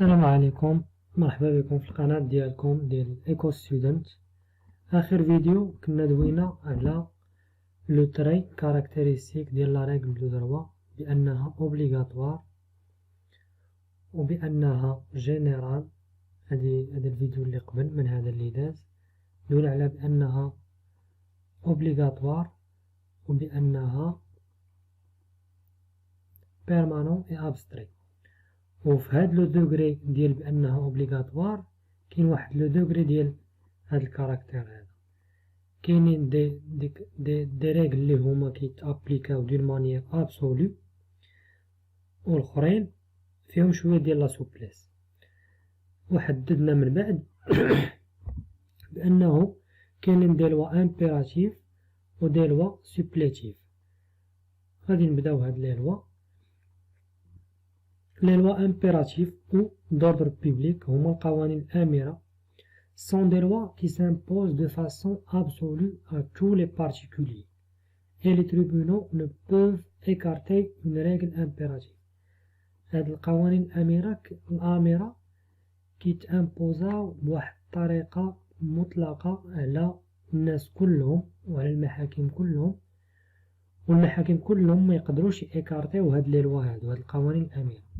السلام عليكم، مرحبا بكم في القناة ديالكم ديال ايكو ستودنت. اخر فيديو كنا دوينا على لو تري كاركتيرستيك ديال لا ريغل دو دروا، بانها اوبليغاتوار وبانها جينيرال. هذا الفيديو اللي قبل من هذا اللي داز دوينا على بانها اوبليغاتوار وبانها بيرمانون اي ابستري. وفي هاد لو دوغري ديال بانها اوبليغاتوار كاين واحد لو دوغري ديال هاد الكاركتير هذا. كاينين دي ريغل اللي هما كيتابليكاو دون مانيير ابسولو، والاخرين فيهم شويه ديال لا سوبليس. وحددنا من بعد بانه كاينين دي لوا امبيراتيف و دي لوا سوبليتيف. غادي نبداو هاد لي لوا. Les lois impératives ou d'ordre public, هما القوانين الآمرة, sont des lois qui s'imposent de façon absolue à tous les particuliers, et les tribunaux ne peuvent écarter une règle impérative. هاد القوانين الآمرة كيتامبوزاو بواحد الطريقة مطلقة على الناس كلهم وعلى المحاكم كلهم، والمحاكم كلهم ما يقدروش يكارتيو هاد لي لوا هاد القوانين الآمرة.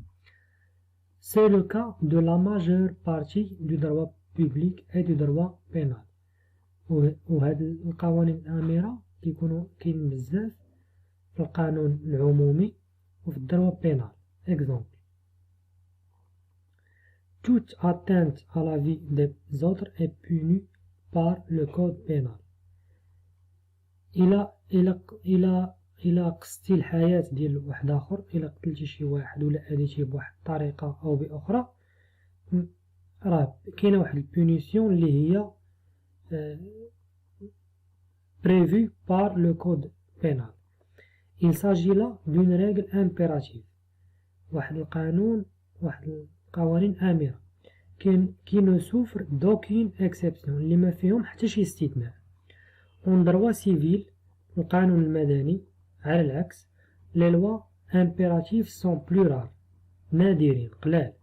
C'est le cas de la majeure partie du droit public et du droit pénal. وهاد القوانين الآمرة كيكونوا كاين بزاف في القانون العمومي وفي الدروة بينال. Exemple: toute atteinte à la vie des autres est punie par le code pénal. إلا قصتي الحياة ديال واحد آخر، إلا قتلتي شي واحد ولا أذيتيه بواحد الطريقة أو بأخرى، راه كاينة واحد البونيسيون اللي هي prévue par le code pénal. Il s'agit là d'une règle impérative. واحد القانون، واحد القوانين آمرة qui ne souffre d'aucune exception، اللي ما فيهم حتى شي استثناء. en droit civil، القانون المدني على العكس، les lois impératives sont plus rares، نادرين قلال.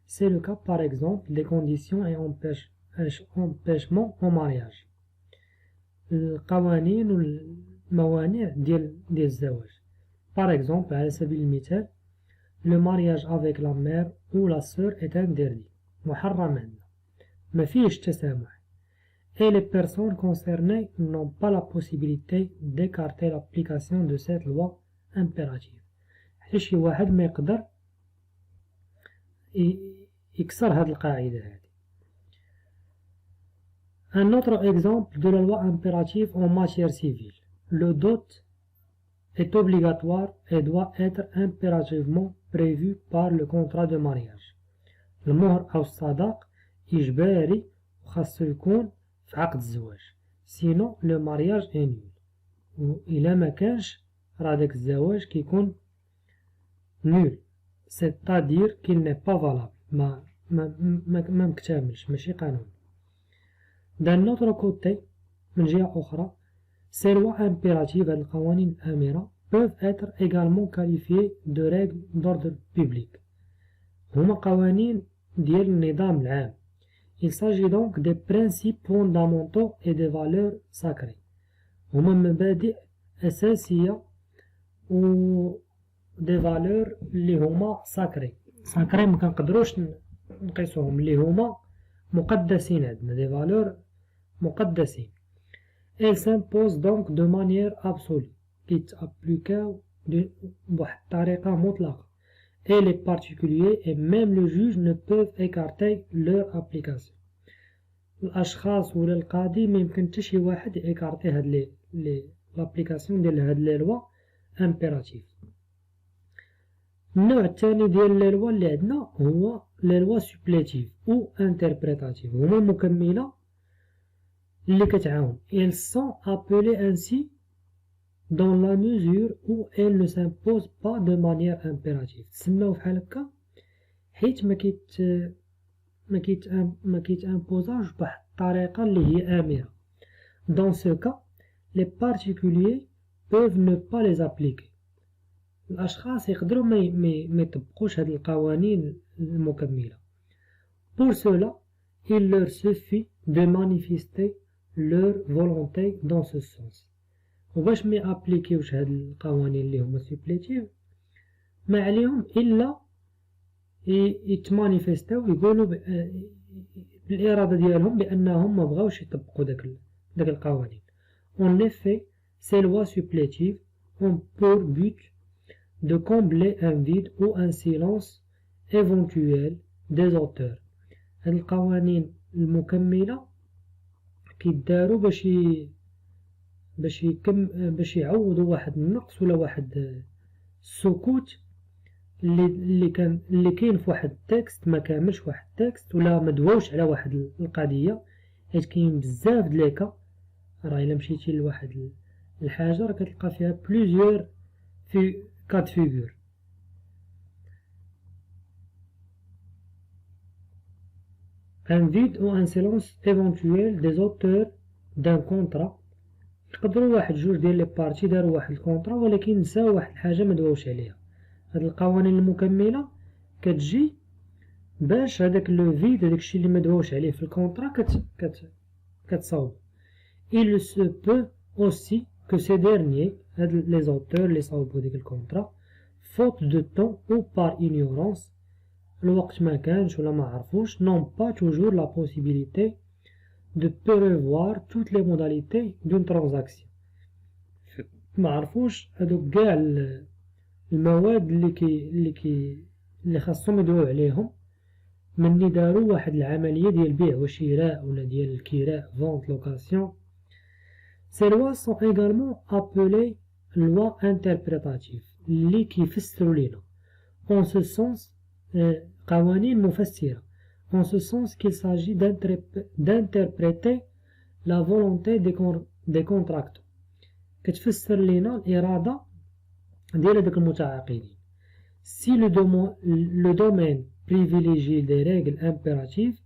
C'est le cas par exemple des conditions et empêchements au mariage، القوانين والموانع ديال الزواج. par exemple على سبيل المثال le mariage avec la mère ou la sœur est interdit، محرم عندنا، ما فيهش تسامح. Et les personnes concernées n'ont pas la possibilité d'écarter l'application de cette loi impérative. حتى شي واحد ما يقدر يكسر هذه القاعدة هذه. Un autre exemple de la loi impérative en matière civile. Le dot est obligatoire et doit être impérativement prévu par le contrat de mariage. المهر أو الصداق إجباري وخاصو يكون في عقد الزواج، سينو لو مارياج اي نول. وإلا ما كانش راه داك الزواج كيكون نول، سيتادير كيل ني با فالابل، ما مكتملش، ماشي قانون. دان نوتر كوتي، من جهة أخرى، سي لوا امبيراتيف، هاد القوانين الآمرة peuvent être également qualifiées de règles d'ordre public، هما قوانين ديال النظام العام. Il s'agit donc des principes fondamentaux et des valeurs sacrées. هما مبادئ أساسية و des valeurs اللي هما sacrées. sacrées ما كنقدروش نقيسوهم، اللي هما مقدسين عندنا، des valeurs مقدسين. Elles s'imposent donc de manière absolue، كيتابليكاو بواحد الطريقة مطلقة. Et les particuliers et même le juge ne peuvent écarter leur application. الأشخاص ولا القاضي ما يمكن حتى شي واحد يكارتي هاد لابليكاسيون ديال هاد لي لوا امبيراتيف. النوع الثاني ديال لي لوا اللي عندنا هو لي لوا سوبليتيف او انتربريتاتيف، هما مكملة اللي كتعاون. Elles sont appelées ainsi dans la mesure où elle ne s'impose pas de manière impérative. تسماو بحال هكا حيت ما كيتامبوزاوش بواحد الطريقة اللي هي آمرة. Dans ce cas, les particuliers peuvent ne pas les appliquer. الأشخاص يقدروا ما يطبقوش هاد القوانين المكملة. Pour cela, il leur suffit de manifester leur volonté dans ce sens. وباش ما يابليكيوش هاد القوانين اللي هما سوبليتيف ما عليهم الا يتمانيفيستاو يقولوا بالاراده ديالهم بانهم ما بغاوش يطبقوا داك القوانين. En effet, ces lois supplétives ont pour but de combler un vide ou un silence éventuel des auteurs. هاد القوانين المكمله كيداروا باش يعوضوا واحد النقص ولا واحد السكوت اللي كاين في واحد التكست ما كاملش واحد التكست ولا ما دواوش على واحد القضيه، حيت كاين بزاف د لي كا. راه الا مشيتي لواحد الحاجه راه كتلقى فيها بليزيور في كاد فيغور. Un vide ou un silence éventuel des auteurs d'un contrat. يقدروا واحد جوج ديال لي بارتي داروا واحد الكونطرا ولكن نساو واحد الحاجه ما دواوش عليها. هاد القوانين المكمله كتجي باش هذاك لو فيد هذاك الشيء اللي ما دواوش عليه في الكونطرا كتصاوب. Il se peut aussi que ces derniers, les auteurs اللي صاوبوا ديك الكونطرا faute de temps ou par ignorance الوقت ما كانش ولا ما عرفوش n'ont pas toujours la possibilité de prévoir toutes les modalités d'une transaction. ما عرفوش هذوك كاع المواد اللي خاصهم يدويو عليهم مني داروا واحد العمليه ديال بيع وشراء ولا ديال الكراء vente location. Ces lois sont également appelées lois interprétatives اللي كيفسروا لينا en ce sens قوانين مفسره en ce sens qu'il s'agit d'interpréter la volonté des contractants. كتفسر لينا الإرادة ديال هذوك المتعاقدين. Si le domaine privilégié des règles impératives,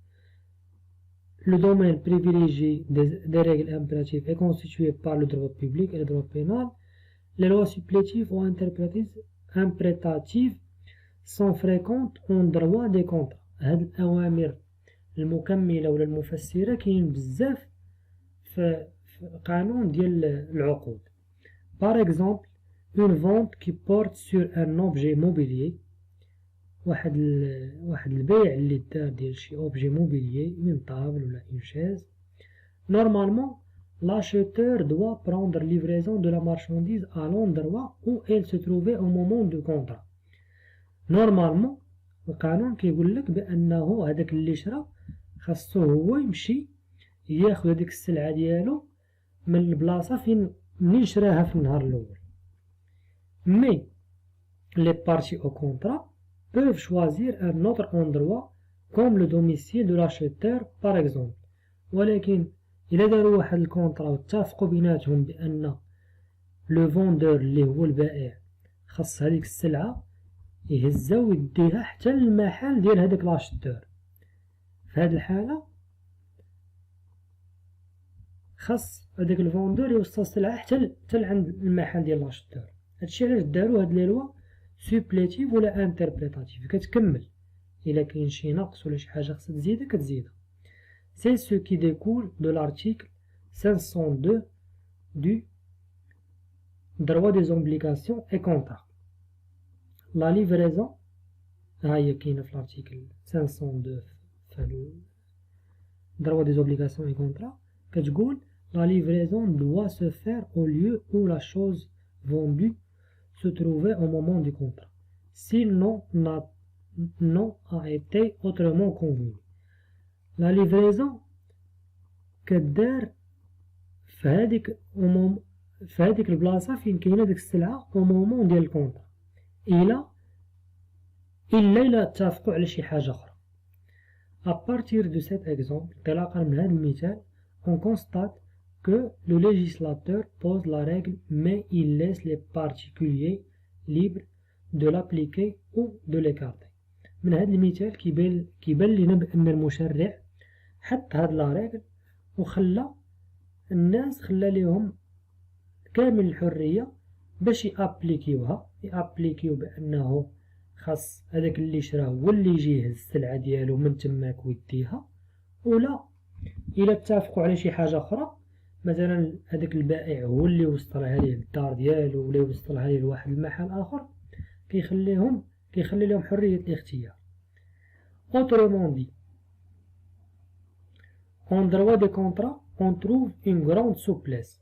le domaine privilégié des règles impératives est constitué par le droit public et le droit pénal, les lois supplétives ou interprétatives sont fréquentes en droit des contrats. هاد الأوامر المكملة ولا المفسرة كاين بزاف في قانون ديال العقود. Par exemple, une vente qui porte sur un objet mobilier واحد البيع اللي دار ديال شي objet mobilier une table ولا une chaise. Normalement, l'acheteur doit prendre livraison de la marchandise à l'endroit où elle se trouvait au moment du contrat. Normalement القانون كيقول لك بانه هذاك اللي شرا خاصو هو يمشي ياخذ هذيك السلعه ديالو من البلاصه منين شراها في النهار الاول. مي les parties au contrat peuvent choisir un autre endroit comme le domicile de l'acheteur par exemple. ولكن الا داروا واحد الكونطرا واتفقوا بيناتهم بان لو فوندور اللي هو البائع خاص هذيك السلعه يهزها ويديها حتى للمحل ديال هذاك لاشتور، في هذه الحاله خاص هذاك الفوندور يوصل السلعه حتى لعند المحل ديال لاشتور. هادشي علاش داروا هاد لي لوا سوبليتيف ولا انتربريتاتيف. كتكمل الا كاين شي نقص ولا شي حاجه خاصها تزيدها كتزيدها. C'est ce qui découle de l'article 502 du droit des obligations et contrats. La livraison هي كاينه في l'article 502 في droit des obligations et contrats كتقول la livraison doit se faire au lieu où la chose vendue se trouvait au moment du contrat, sinon non a été autrement convenu. La livraison كدار في هذيك البلاصه فين كاينه ديك السلعه au moment ديال الكونطرا إلا اتفقوا على شي حاجة أخرى. À partir de cet exemple, انطلاقا من هذا المثال, on constate que le législateur pose la règle mais il laisse les particuliers libres de l'appliquer ou de l'écarter. من هذا المثال كيبان لنا بأن المشرع حط هاد لا ريغل وخلى الناس خلى ليهم كامل الحرية باش يابليكيوها، يابليكيو بأنه خاص هذاك اللي شراه هو اللي يجي يهز السلعة ديالو من تماك ويديها، ولا إلا اتفقوا على شي حاجة أخرى مثلا هذاك البائع هو اللي وصلها ليه للدار ديالو ولا يوصلها ليه لواحد المحل آخر، كيخلي لهم حرية الاختيار. Autrement dit, en droit des contrats on trouve une grande souplesse.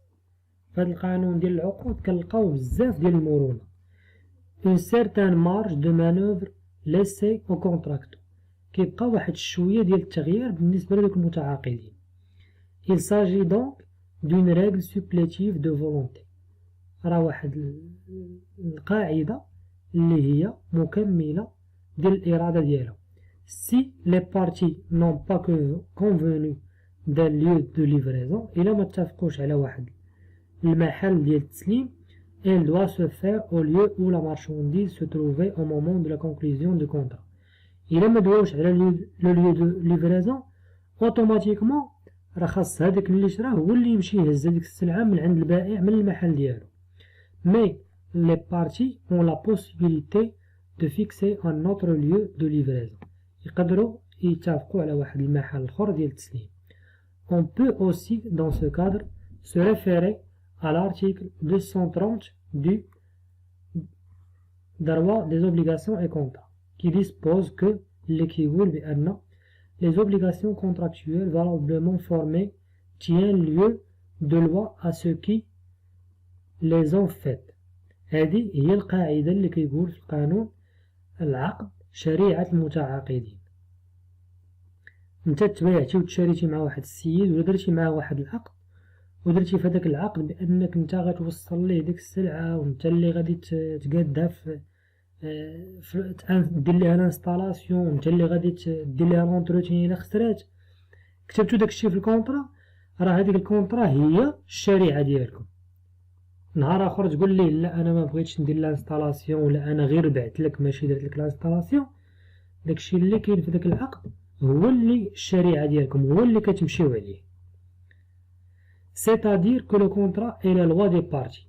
في هذا القانون ديال العقود كنلقاو بزاف ديال المرونة. Une certaine marge de manœuvre laissée au contractant. كيبقى واحد شوية ديال التغيير بالنسبة لدوك المتعاقدين. Il s'agit donc d'une règle supplétive de volonté. راه واحد القاعدة اللي هي مكملة ديال الإرادة ديالهم. Si les parties n'ont pas convenu d'un lieu de livraison، إلا ما اتفقوش على واحد المحل ديال التسليم، elle doit se faire au lieu où la marchandise se trouvait au moment de la conclusion du contrat. إلا ما دواوش على لو lieu de livraison، اوتوماتيكمون راه خاص هذاك اللي شراه هو اللي يمشي يهز هذيك السلعة من عند البائع من المحل ديالو. Mais les parties ont la possibilité de fixer un autre lieu de livraison. يقدروا يتفقوا على واحد المحل اخر ديال التسليم. On peut aussi dans ce cadre se référer à l'article 230 du droit des obligations et contrats qui dispose que اللي كيقول بأن les obligations contractuelles valablement formées tiennent lieu de loi à ceux qui les ont faites. هذه هي القاعدة اللي كيقول في القانون العقد شريعة المتعاقدين. انت تبايعتي وتشاريتي مع واحد السيد ولا درتي معاه واحد العقد، ودرتي في هذاك العقد بانك انت غتوصل ليه ديك السلعه وانت اللي غادي تقادها في دير ليها الانستالاسيون وانت اللي غادي دير ليها لونتروتين الا خسرات، كتبتو داكشي في الكونطرا، راه هذيك الكونطرا هي الشريعه ديالكم. نهار اخر تقول ليه لا انا ما بغيتش ندير الانستالاسيون ولا انا غير بعت لك ماشي درت لك الانستالاسيون، داكشي اللي كاين في داك العقد هو اللي الشريعه ديالكم، هو اللي كتمشيو عليه. C'est-à-dire que le contrat est la loi des parties.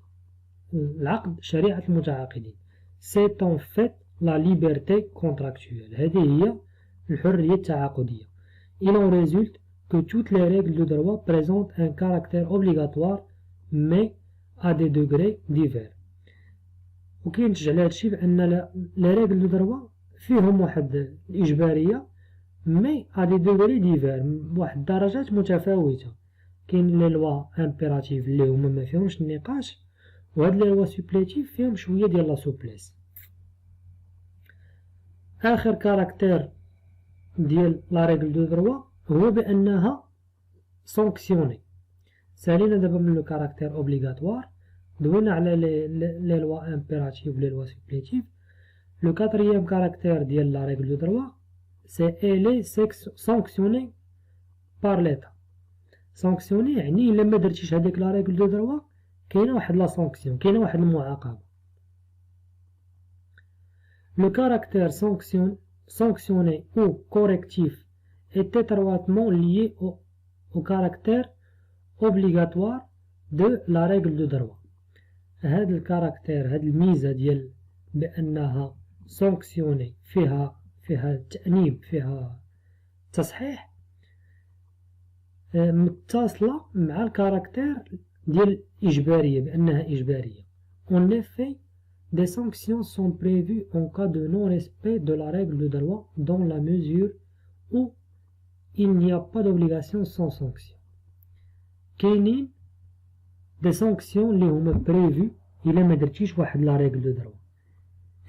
العقد شريعة المتعاقدين. C'est en fait la liberté contractuelle. هذه هي الحرية التعاقدية. Il en résulte que toutes les règles de droit présentent un caractère obligatoire mais à des degrés divers. وكينتج على هادشي بأن les règles de droit فيهم واحد الإجبارية mais à des degrés divers، بواحد الدرجات متفاوتة. كاين لي لوا امبيراتيف اللي هما ما فيهمش النقاش، وهاد لي لوا سوبليتيف فيهم شويه ديال لا سوبليس. اخر كاركتير ديال لا ريغل دو دروا هو بانها سانكسيوني. سالينا دابا من لو كاركتير اوبليغاتوار، دوينا على لي لوا امبيراتيف لي لوا سوبليتيف. لو كاتريام كاركتير ديال لا ريغل دو دروا سي الي سانكسيوني بار ليتا. سانكسيوني يعني الا ما درتيش هذيك لا ريغل دو دروا كاينه واحد لا سانكسيون، كاينه واحد المعاقبه. لو كاركتير سانكسيوني او كوريكتيف est étroitement lié au caractère obligatoire de la règle de droit. هذا الكاركتير، هذه الميزه ديال بانها سانكسيوني فيها تأنيب، فيها تصحيح، متصلة مع الكاركتير ديال الإجبارية، بأنها إجبارية. En effet, des sanctions sont prévues en cas de non-respect de la règle de droit dans la mesure où il n'y a pas d'obligation sans sanction. كاينين des sanctions اللي هما prévues إلا ما درتيش واحد la règle de droit.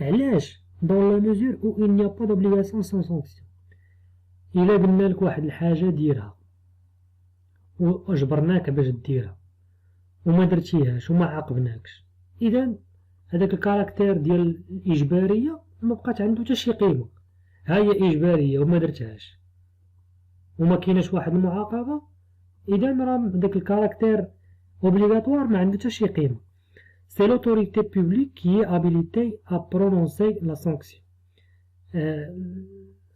علاش؟ dans la mesure où il n'y a pas d'obligation sans sanction. إلا قلنا لك واحد الحاجة ديرها وأجبرناك باش ديرها وما درتيهاش وما عاقبناكش، إذا هذاك الكاركتير ديال الإجبارية ما بقات عنده حتى شي قيمة. هي إجبارية وما درتهاش وما كايناش واحد المعاقبة، إذا راه داك الكاركتير اوبليغاتوار ما عنده حتى شي قيمة. سي لوتوريتي بوبليك كي هي هابيليتي ا برونونسي لا سانكسيون.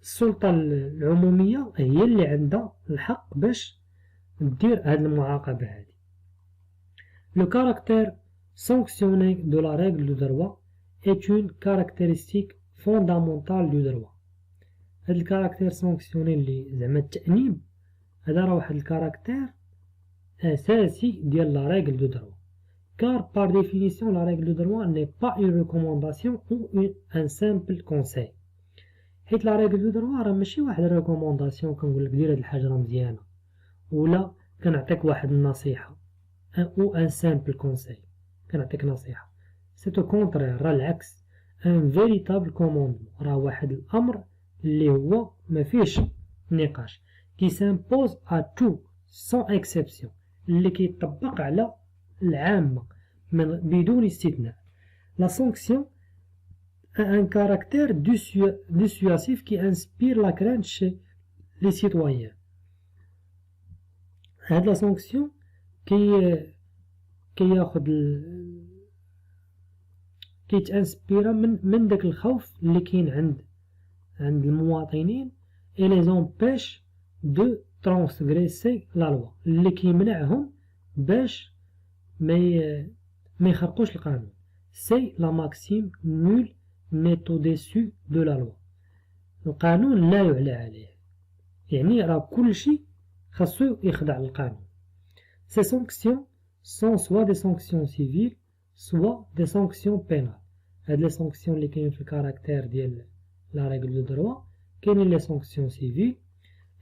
السلطة العمومية هي اللي عندها الحق باش دير هاد المعاقبة هادي. Le caractère sanctionné de la règle de droit est une caractéristique فوندامونتال دو دروا. هاد الكاركتير سانكسيوني اللي زعما التأنيب هذا راه واحد الكاركتير أساسي ديال لا رègle دو دروا. Car par définition la règle de droit n'est pas une recommandation ou un simple conseil. حيت لا رègle دو دروا راه ماشي واحد الريكومونداسيون كنقولك دير هاد الحاجة راه مزيانة ولا كنعطيك واحد النصيحة ou un simple conseil كنعطيك نصيحة. C'est au contraire راه العكس un véritable commandement راه واحد الأمر اللي هو مفيش نقاش qui s'impose à tout sans exception اللي كيطبق على العامة بدون استثناء. La sanction a un caractère dissuasif qui inspire la crainte chez les citoyens. هاد لا سانكسيون كيتانسبيرا من داك الخوف اللي كاين عند المواطنين et les empêche de transgresser la loi اللي كيمنعهم باش ما يخرقوش القانون. C'est la maxime nul n'est au-dessus de la loi. القانون لا يعلى عليه يعني راه كل شيء خاصو يخضع للقانون. Ces sanctions sont soit des sanctions civiles soit des sanctions pénales. هاد لي سانكسيون اللي كاين في الكاركتير ديال لا رègle دو دروا كاينين لي سانكسيون سيفيل.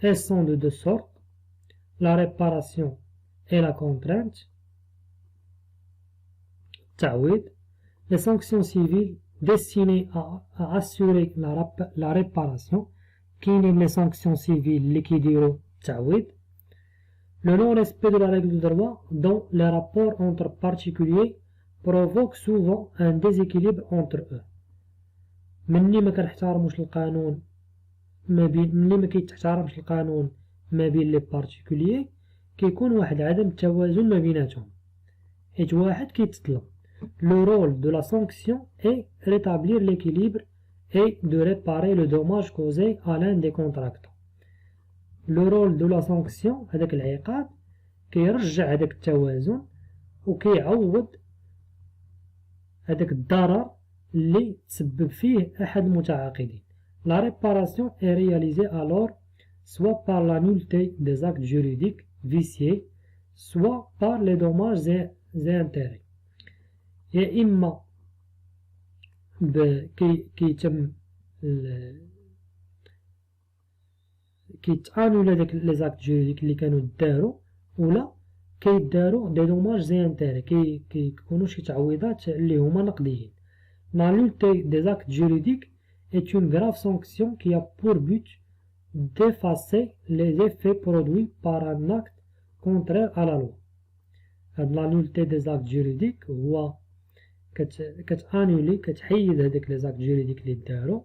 Elles sont de deux sortes, la réparation et la contrainte. تعويض. Les sanctions civiles destinées à assurer la réparation. كاينين les sanctions civiles اللي كيديروا التعويض. Le non-respect de la règle de droit dans les rapports entre particuliers provoque souvent un déséquilibre entre eux. مني ما كنحترموش القانون ملي ما كيتحترمش القانون ما بين لي بارتيكوليي كيكون واحد عدم التوازن ما بيناتهم حيت واحد كيتظلم. Le rôle de la sanction est rétablir l'équilibre et de réparer le dommage causé à l'un des contractants. Le rôle de la sanction هذاك العقاب كيرجع هذاك التوازن وكيعوض هذاك الضرر اللي تسبب فيه أحد المتعاقدين. La réparation est réalisée alors soit par la nullité des actes juridiques viciés soit par les dommages et intérêts. يا إما كيتم كيتانولا داك لي زاكت جوريديك اللي كانوا داروا ولا كيداروا دي دوماج زي انتيري كيكونوا شي تعويضات اللي هما نقديين. La nullité des actes juridiques est une grave sanction qui a pour but d'effacer les effets produits par un acte contraire à la loi. La nullité des actes juridiques هو كتانولي كتحيد هذاك لي زاكت جوريديك اللي داروا.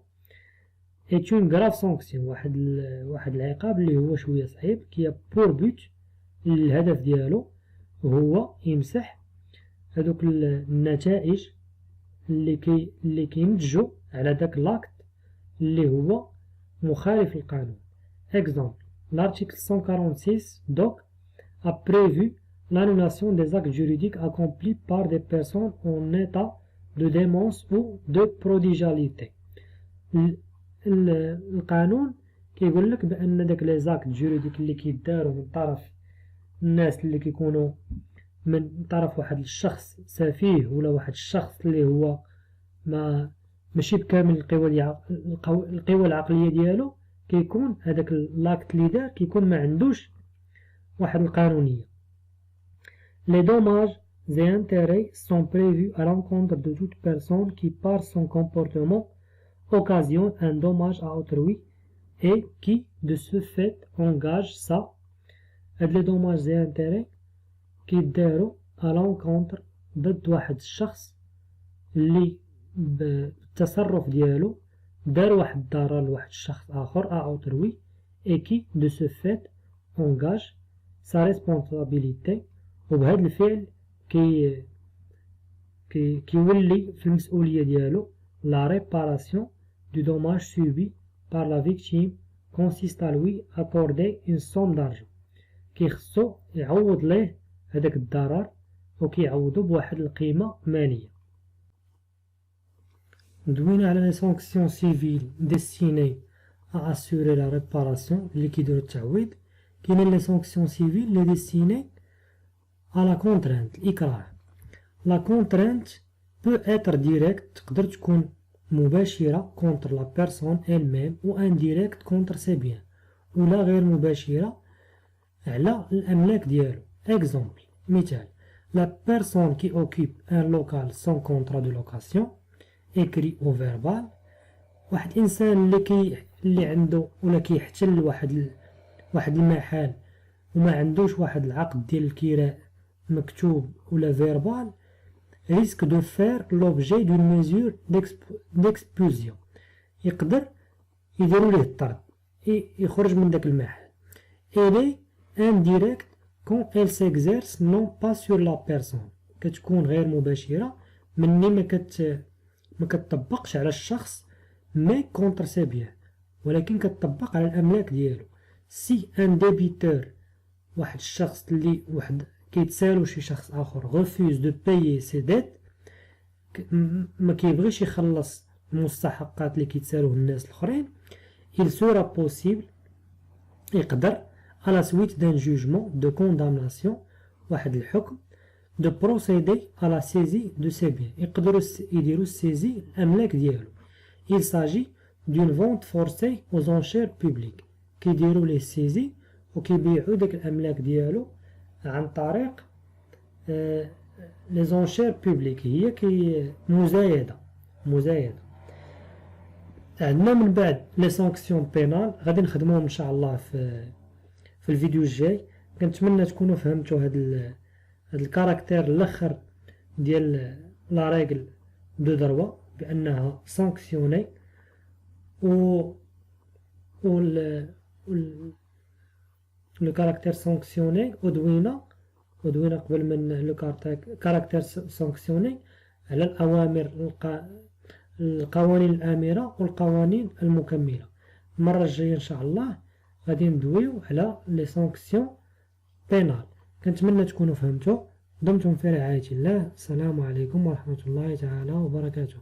est une grave sanction واحد العقاب اللي هو شويه صعيب كي بور بوت الهدف ديالو هو يمسح هذوك النتائج اللي كينتجوا على داك لاكت اللي هو مخالف للقانون. Exemple, l'article 146 donc a prévu l'annulation des actes juridiques accomplis par des personnes en état de démence ou de prodigalité. القانون كيقول لك بان داك لي زاكت جوريديك اللي كيداروا من طرف الناس اللي كيكونوا من طرف واحد الشخص سفيه ولا واحد الشخص اللي هو ماشي بكامل القوى العقليه ديالو كيكون هذاك لاكت اللي دار كيكون ما عندوش واحد القانونيه. Les dommages et intérêts sont prévus à l'encontre de toute personne qui par son comportement occasionne un dommage à autrui et qui de ce fait engage ça. هاد les dommages et intérêts كيداروا à l'encontre ضد واحد الشخص اللي بالتصرف ديالو دار واحد الضرر لواحد الشخص آخر à autrui et qui de ce fait engage sa responsabilité. وبهذا الفعل كيولي في المسؤولية ديالو. La réparation du dommage subi par la victime consiste à lui accorder une somme d'argent. كيخصو يعوض ليه هذاك الضرر وكيعوضو بواحد القيمة مالية. دوينا على لي سانكسيون سيفيل ديستيني à assurer la réparation اللي كيديرو التعويض. كاينين لي سانكسيون سيفيل لي ديستيني à la contrainte الإكراه. La contrainte peut être directe تقدر تكون مباشرة contre la personne elle-même ou indirecte contre ses biens ولا غير مباشرة على الأملاك ديالو. Exemple مثال la personne qui occupe un local sans contrat de location écrit au verbal. واحد الإنسان اللي عنده ولا كيحتل واحد المحل وما عندوش واحد العقد ديال الكراء مكتوب ولا فيربال risque de faire l'objet d'une mesure d'expulsion. يقدر يديروا ليه الطرد يخرج من داك المحل. Elle est indirecte quand elle s'exerce non pas sur la personne. كتكون غير مباشرة مني ما كتطبقش على الشخص مي كونتر سي بيان ولكن كتطبق على الأملاك ديالو. سي ان ديبيتور واحد الشخص اللي واحد كيتسالو شي شخص اخر غوفوز دو بايي سي ديت ما كيبغيش يخلص المستحقات اللي كيتسالوه الناس الاخرين il sera possible يقدر à la suite d'un jugement de condamnation واحد الحكم de procéder à la saisie de ses biens يقدروا يديروا السيزي الاملاك ديالو. il s'agit d'une vente forcée aux enchères publiques كيديروا ليه السيزي وكيبيعوا داك الاملاك ديالو عن طريق لي زونشير بوبليك هي مزايده. عندنا من بعد لي سانكسيون بينال غادي نخدموهم ان شاء الله في الفيديو الجاي. كنتمنى تكونوا فهمتوا هاد الكاركتير الاخر ديال لا ريغل دو دروا بانها سانكسيوني و لو كاركتير سانكسيوني ودوينا قبل من لو كاركتير سانكسيوني على الأوامر القوانين الآمرة والقوانين المكملة. المرة الجاية إن شاء الله غادي ندويو على لي سانكسيون بينال. كنتمنى تكونوا فهمتوا. دمتم في رعاية الله. السلام عليكم ورحمة الله تعالى وبركاته.